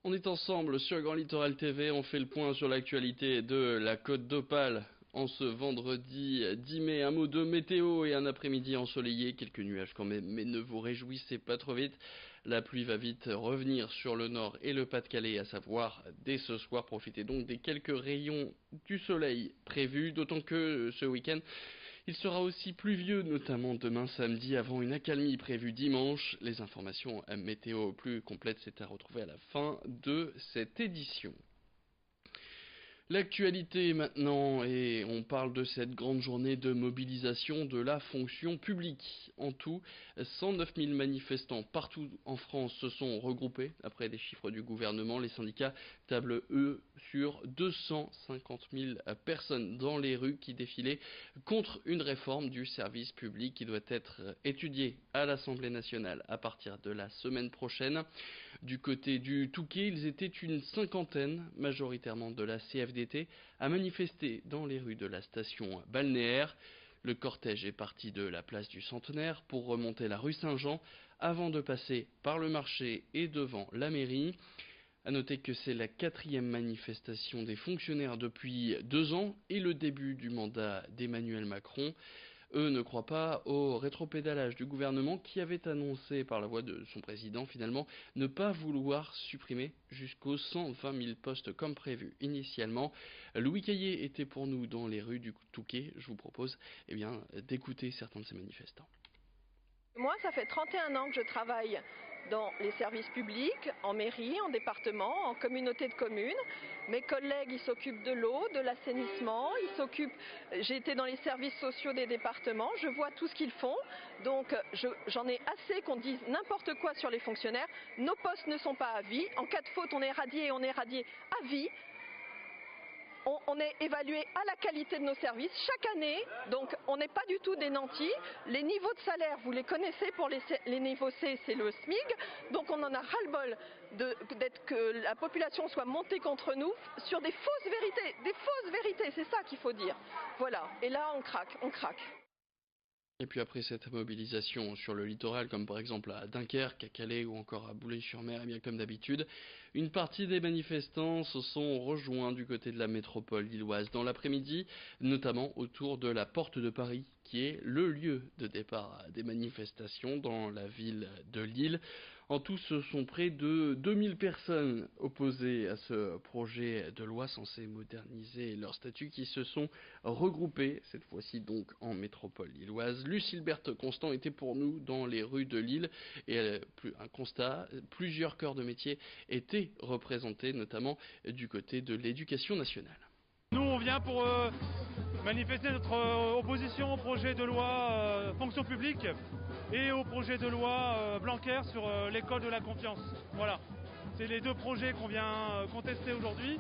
On est ensemble sur Grand Littoral TV, on fait le point sur l'actualité de la Côte d'Opale. En ce vendredi 10 mai, un mot de météo et un après-midi ensoleillé, quelques nuages quand même, mais ne vous réjouissez pas trop vite. La pluie va vite revenir sur le nord et le Pas-de-Calais, à savoir dès ce soir. Profitez donc des quelques rayons du soleil prévus, d'autant que ce week-end, il sera aussi pluvieux, notamment demain samedi, avant une accalmie prévue dimanche. Les informations météo plus complètes, c'est à retrouver à la fin de cette édition. L'actualité maintenant, et on parle de cette grande journée de mobilisation de la fonction publique. En tout, 109 000 manifestants partout en France se sont regroupés. Après les chiffres du gouvernement, les syndicats tablent eux sur 250 000 personnes dans les rues qui défilaient contre une réforme du service public qui doit être étudiée à l'Assemblée nationale à partir de la semaine prochaine. Du côté du Touquet, ils étaient une cinquantaine, majoritairement de la CFDT, à manifester dans les rues de la station balnéaire. Le cortège est parti de la place du Centenaire pour remonter la rue Saint-Jean avant de passer par le marché et devant la mairie. A noter que c'est la quatrième manifestation des fonctionnaires depuis 2 ans et le début du mandat d'Emmanuel Macron. Eux ne croient pas au rétropédalage du gouvernement qui avait annoncé par la voix de son président finalement ne pas vouloir supprimer jusqu'aux 120 000 postes comme prévu initialement. Louis Caillé était pour nous dans les rues du Touquet. Je vous propose d'écouter certains de ces manifestants. Moi, ça fait 31 ans que je travaille dans les services publics, en mairie, en département, en communauté de communes. Mes collègues, ils s'occupent de l'eau, de l'assainissement, j'ai été dans les services sociaux des départements, je vois tout ce qu'ils font. Donc j'en ai assez qu'on dise n'importe quoi sur les fonctionnaires. Nos postes ne sont pas à vie. En cas de faute, on est radié et on est radié à vie. On est évalué à la qualité de nos services chaque année, donc on n'est pas du tout des nantis. Les niveaux de salaire, vous les connaissez, pour les niveaux C, c'est le SMIG, donc on en a ras-le-bol que la population soit montée contre nous sur des fausses vérités, c'est ça qu'il faut dire. Voilà, et là on craque. Et puis après cette mobilisation sur le littoral, comme par exemple à Dunkerque, à Calais ou encore à Boulay-sur-Mer, et bien comme d'habitude, une partie des manifestants se sont rejoints du côté de la métropole lilloise dans l'après-midi, notamment autour de la Porte de Paris, qui est le lieu de départ des manifestations dans la ville de Lille. En tout, ce sont près de 2000 personnes opposées à ce projet de loi censé moderniser leur statut qui se sont regroupées, cette fois-ci donc en métropole lilloise. Lucille Berthe Constant était pour nous dans les rues de Lille et un constat, plusieurs corps de métier étaient représentés, notamment du côté de l'éducation nationale. Nous, on vient pour manifester notre opposition au projet de loi fonction publique et au projet de loi Blanquer sur l'école de la confiance. Voilà, c'est les deux projets qu'on vient contester aujourd'hui,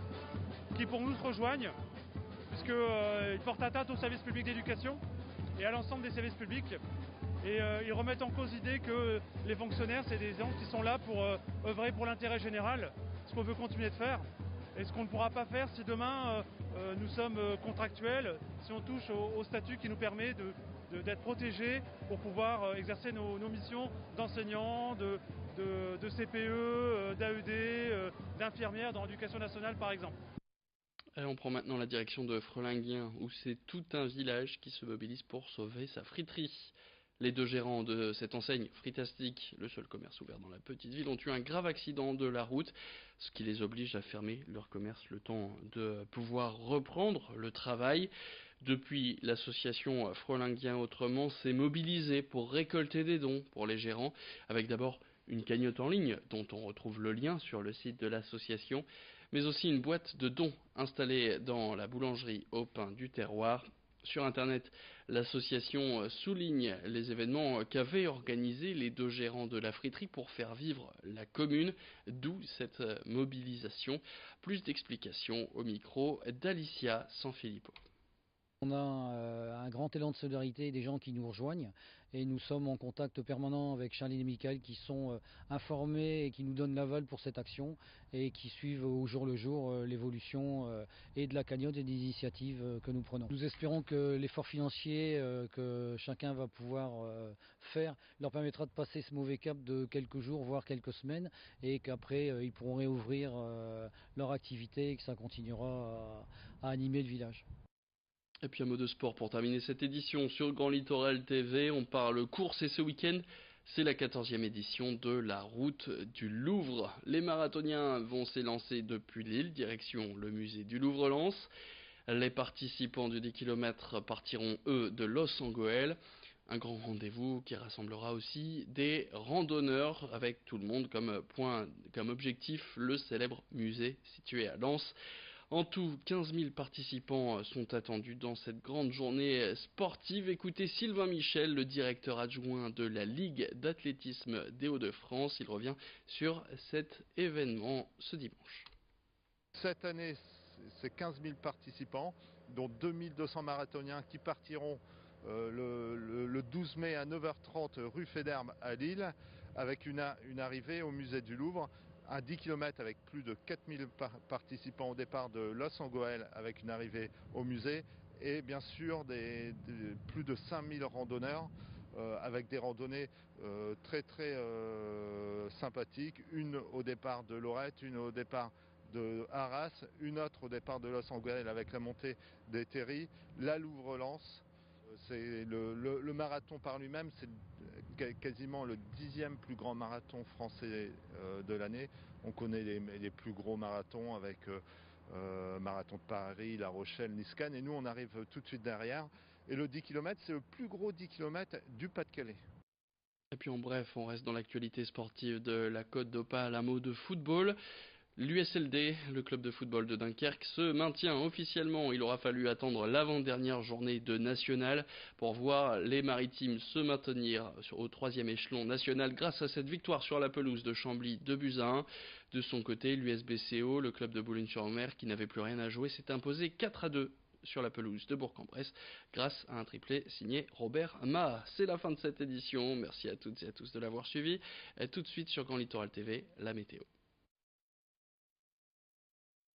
qui pour nous se rejoignent, puisqu'ils portent atteinte au service public d'éducation et à l'ensemble des services publics. Et ils remettent en cause l'idée que les fonctionnaires, c'est des gens qui sont là pour œuvrer pour l'intérêt général, ce qu'on veut continuer de faire. Et ce qu'on ne pourra pas faire si demain nous sommes contractuels, si on touche au statut qui nous permet d'être protégés pour pouvoir exercer nos missions d'enseignants, de CPE, d'AED, d'infirmières dans l'éducation nationale par exemple. Allez, on prend maintenant la direction de Frelinguien, où c'est tout un village qui se mobilise pour sauver sa friterie. Les deux gérants de cette enseigne Fritastic, le seul commerce ouvert dans la petite ville, ont eu un grave accident de la route, ce qui les oblige à fermer leur commerce le temps de pouvoir reprendre le travail. Depuis, l'association Frelinguien Autrement s'est mobilisée pour récolter des dons pour les gérants, avec d'abord une cagnotte en ligne dont on retrouve le lien sur le site de l'association, mais aussi une boîte de dons installée dans la boulangerie au pain du terroir. Sur Internet, l'association souligne les événements qu'avaient organisés les deux gérants de la friterie pour faire vivre la commune, d'où cette mobilisation. Plus d'explications au micro d'Alicia Sanfilippo. On a un grand élan de solidarité des gens qui nous rejoignent et nous sommes en contact permanent avec Charline et Michael qui sont informés et qui nous donnent l'aval pour cette action et qui suivent au jour le jour l'évolution et de la cagnotte et des initiatives que nous prenons. Nous espérons que l'effort financier que chacun va pouvoir faire leur permettra de passer ce mauvais cap de quelques jours voire quelques semaines et qu'après ils pourront réouvrir leur activité et que ça continuera à animer le village. Et puis un mot de sport pour terminer cette édition sur Grand Littoral TV. On parle course et ce week-end, c'est la 14e édition de la route du Louvre. Les marathoniens vont s'élancer depuis Lille, direction le musée du Louvre-Lens. Les participants du 10 km partiront, eux, de Los Angeles. Un grand rendez-vous qui rassemblera aussi des randonneurs avec tout le monde comme objectif le célèbre musée situé à Lens. En tout, 15 000 participants sont attendus dans cette grande journée sportive. Écoutez Sylvain Michel, le directeur adjoint de la Ligue d'athlétisme des Hauts-de-France. Il revient sur cet événement ce dimanche. Cette année, c'est 15 000 participants, dont 2200 marathoniens qui partiront le 12 mai à 9h30 rue Féderme à Lille, avec une arrivée au musée du Louvre. Un 10 km avec plus de 4000 participants au départ de Los Angeles avec une arrivée au musée et bien sûr plus de 5000 randonneurs avec des randonnées très sympathiques, une au départ de Lorette, une au départ de Arras, une autre au départ de Los Angeles avec la montée des Terry, la Louvre-Lens. C'est le marathon par lui-même, c'est quasiment le 10e plus grand marathon français de l'année. On connaît les plus gros marathons avec Marathon de Paris, La Rochelle, Nice-Cannes, et nous on arrive tout de suite derrière. Et le 10 km, c'est le plus gros 10 km du Pas-de-Calais. Et puis en bref, on reste dans l'actualité sportive de la Côte d'Opale, un mot de football. L'USLD, le club de football de Dunkerque, se maintient officiellement. Il aura fallu attendre l'avant-dernière journée de national pour voir les Maritimes se maintenir au 3e échelon national grâce à cette victoire sur la pelouse de Chambly 2-1. De son côté, l'USBCO, le club de Boulogne-sur-Mer, qui n'avait plus rien à jouer, s'est imposé 4-2 sur la pelouse de Bourg-en-Bresse grâce à un triplé signé Robert Maha. C'est la fin de cette édition. Merci à toutes et à tous de l'avoir suivi. Et tout de suite sur Grand Littoral TV, la météo.